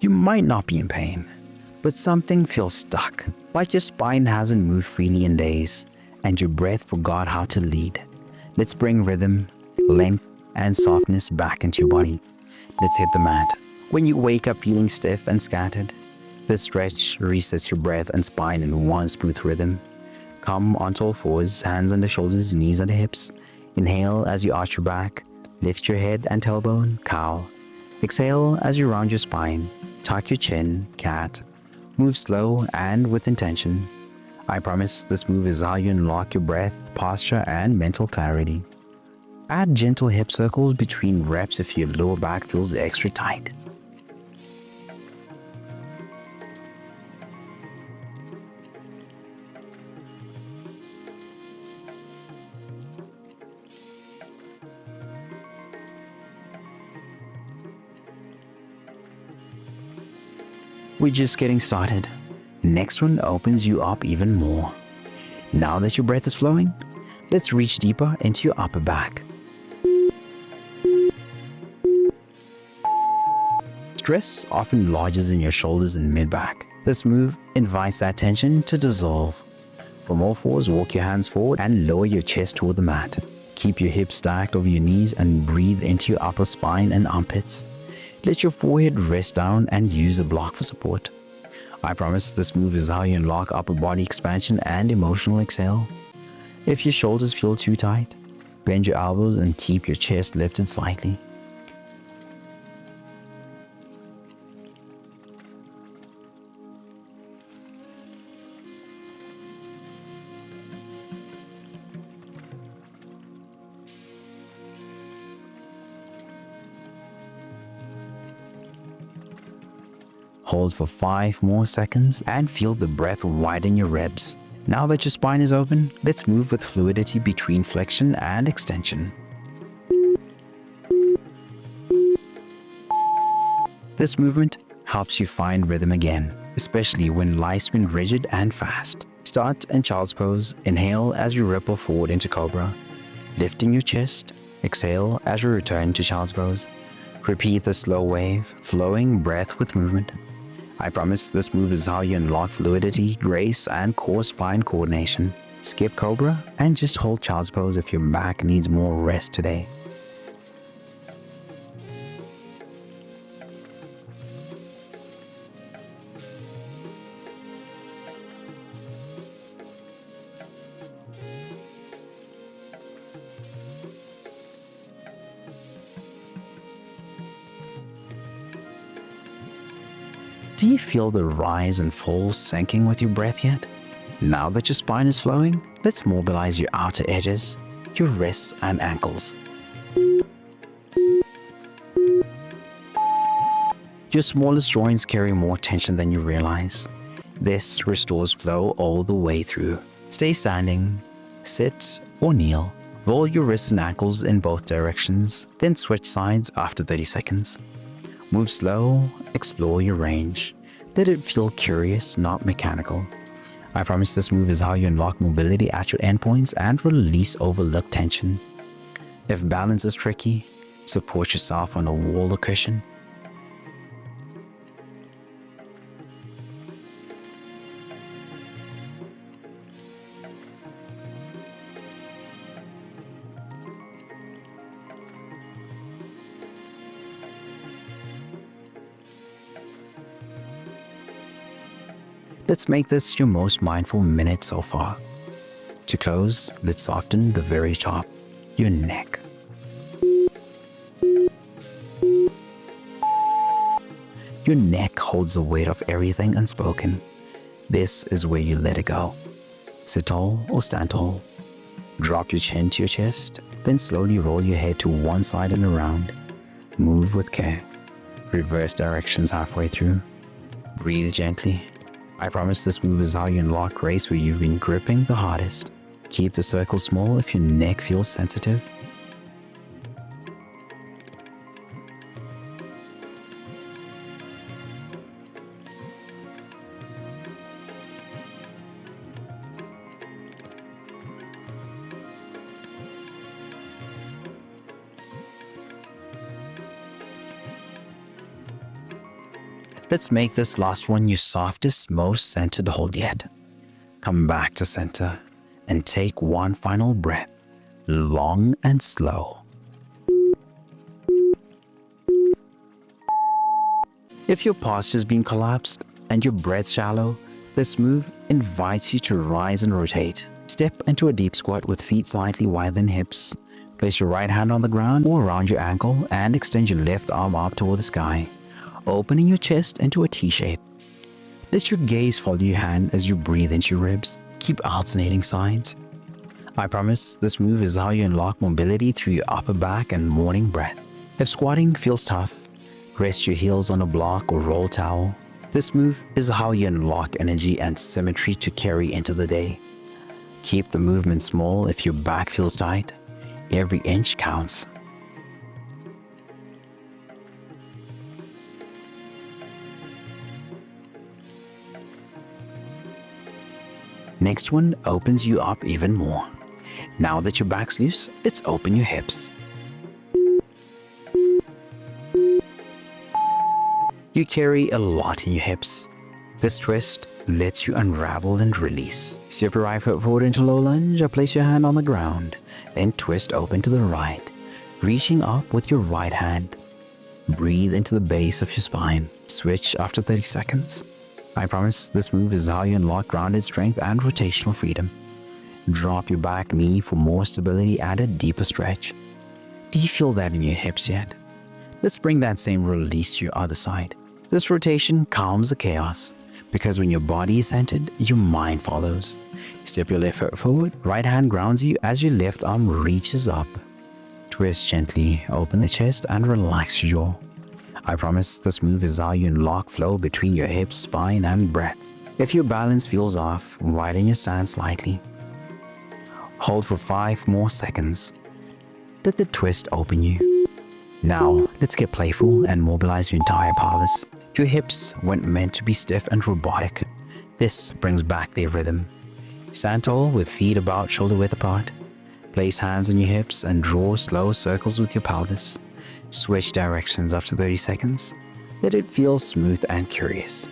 You might not be in pain, but something feels stuck, like your spine hasn't moved freely in days, and your breath forgot how to lead. Let's bring rhythm, length, and softness back into your body. Let's hit the mat. When you wake up feeling stiff and scattered, this stretch resets your breath and spine in one smooth rhythm. Come onto all fours, hands under shoulders, knees under hips. Inhale as you arch your back, lift your head and tailbone, cow. Exhale as you round your spine, tuck your chin, cat. Move slow and with intention. I promise this move is how you unlock your breath, posture, and mental clarity. Add gentle hip circles between reps if your lower back feels extra tight. We're just getting started. Next one opens you up even more. Now that your breath is flowing, let's reach deeper into your upper back. Stress often lodges in your shoulders and mid-back. This move invites that tension to dissolve. From all fours, walk your hands forward and lower your chest toward the mat. Keep your hips stacked over your knees and breathe into your upper spine and armpits. Let your forehead rest down and use a block for support. I promise this move is how you unlock upper body expansion and emotional exhale. If your shoulders feel too tight, bend your elbows and keep your chest lifted slightly. Hold for 5 more seconds and feel the breath widen your ribs. Now that your spine is open, let's move with fluidity between flexion and extension. This movement helps you find rhythm again, especially when life's been rigid and fast. Start in child's pose. Inhale as you ripple forward into cobra, lifting your chest. Exhale as you return to child's pose. Repeat the slow wave, flowing breath with movement. I promise this move is how you unlock fluidity, grace, and core spine coordination. Skip cobra and just hold child's pose if your back needs more rest today. Do you feel the rise and fall sinking with your breath yet? Now that your spine is flowing, let's mobilize your outer edges, your wrists and ankles. Your smallest joints carry more tension than you realize. This restores flow all the way through. Stay standing, sit or kneel. Roll your wrists and ankles in both directions, then switch sides after 30 seconds. Move slow, explore your range. Let it feel curious, not mechanical. I promise this move is how you unlock mobility at your endpoints and release overlooked tension. If balance is tricky, support yourself on a wall or cushion. Let's make this your most mindful minute so far. To close, let's soften the very top, your neck. Your neck holds the weight of everything unspoken. This is where you let it go. Sit tall or stand tall. Drop your chin to your chest, then slowly roll your head to one side and around. Move with care. Reverse directions halfway through. Breathe gently. I promise this move is how you unlock grace where you've been gripping the hardest. Keep the circle small if your neck feels sensitive. Let's make this last one your softest, most centered hold yet. Come back to center and take one final breath, long and slow. If your posture's been collapsed and your breath shallow, this move invites you to rise and rotate. Step into a deep squat with feet slightly wider than hips. Place your right hand on the ground or around your ankle and extend your left arm up toward the sky, opening your chest into a T shape. Let your gaze follow your hand as you breathe into your ribs. Keep alternating sides. I promise this move is how you unlock mobility through your upper back and morning breath. If squatting feels tough, rest your heels on a block or roll towel. This move is how you unlock energy and symmetry to carry into the day. Keep the movement small if your back feels tight. Every inch counts. Next one opens you up even more. Now that your back's loose, let's open your hips. You carry a lot in your hips. This twist lets you unravel and release. Step your right foot forward into low lunge or place your hand on the ground. Then twist open to the right, reaching up with your right hand. Breathe into the base of your spine. Switch after 30 seconds. I promise this move is how you unlock grounded strength and rotational freedom. Drop your back knee for more stability and a deeper stretch. Do you feel that in your hips yet? Let's bring that same release to your other side. This rotation calms the chaos, because when your body is centered, your mind follows. Step your left foot forward, right hand grounds you as your left arm reaches up. Twist gently, open the chest and relax your jaw. I promise this move is how you unlock flow between your hips, spine and breath. If your balance feels off, widen your stance slightly. Hold for 5 more seconds. Let the twist open you. Now, let's get playful and mobilize your entire pelvis. Your hips weren't meant to be stiff and robotic. This brings back their rhythm. Stand tall with feet about shoulder width apart. Place hands on your hips and draw slow circles with your pelvis. Switch directions after 30 seconds. Let it feel smooth and curious.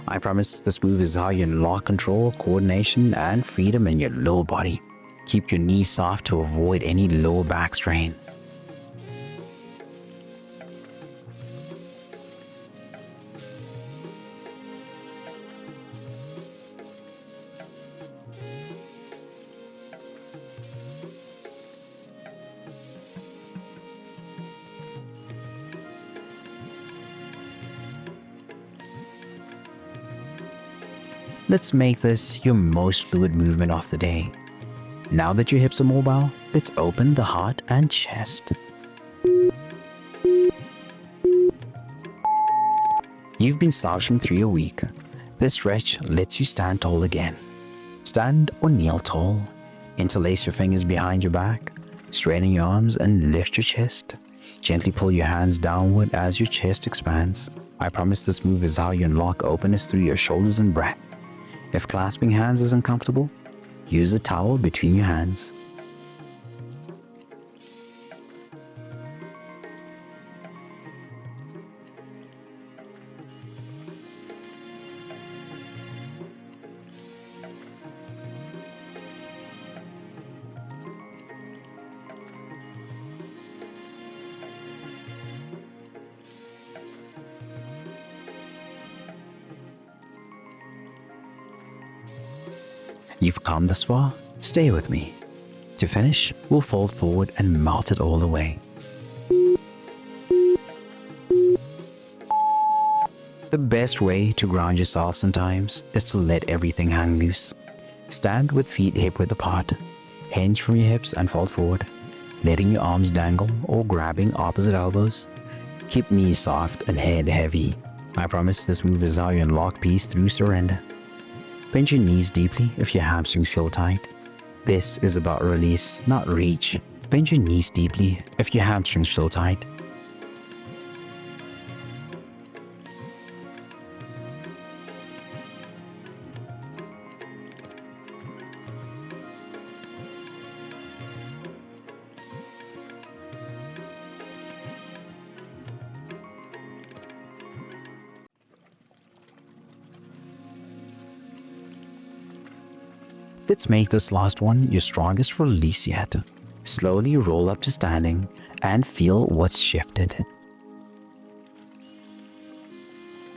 I promise this move is how you unlock control, coordination, and freedom in your lower body. Keep your knees soft to avoid any lower back strain. Let's make this your most fluid movement of the day. Now that your hips are mobile, let's open the heart and chest. You've been slouching through your week. This stretch lets you stand tall again. Stand or kneel tall. Interlace your fingers behind your back. Straighten your arms and lift your chest. Gently pull your hands downward as your chest expands. I promise this move is how you unlock openness through your shoulders and breath. If clasping hands isn't comfortable, use a towel between your hands. You've come this far, stay with me. To finish, we'll fold forward and melt it all away. The best way to ground yourself sometimes is to let everything hang loose. Stand with feet hip-width apart, hinge from your hips and fold forward, letting your arms dangle or grabbing opposite elbows. Keep knees soft and head heavy. I promise this move is how you unlock peace through surrender. Bend your knees deeply if your hamstrings feel tight. This is about release, not reach. Bend your knees deeply if your hamstrings feel tight. Let's make this last one your strongest release yet. Slowly roll up to standing and feel what's shifted.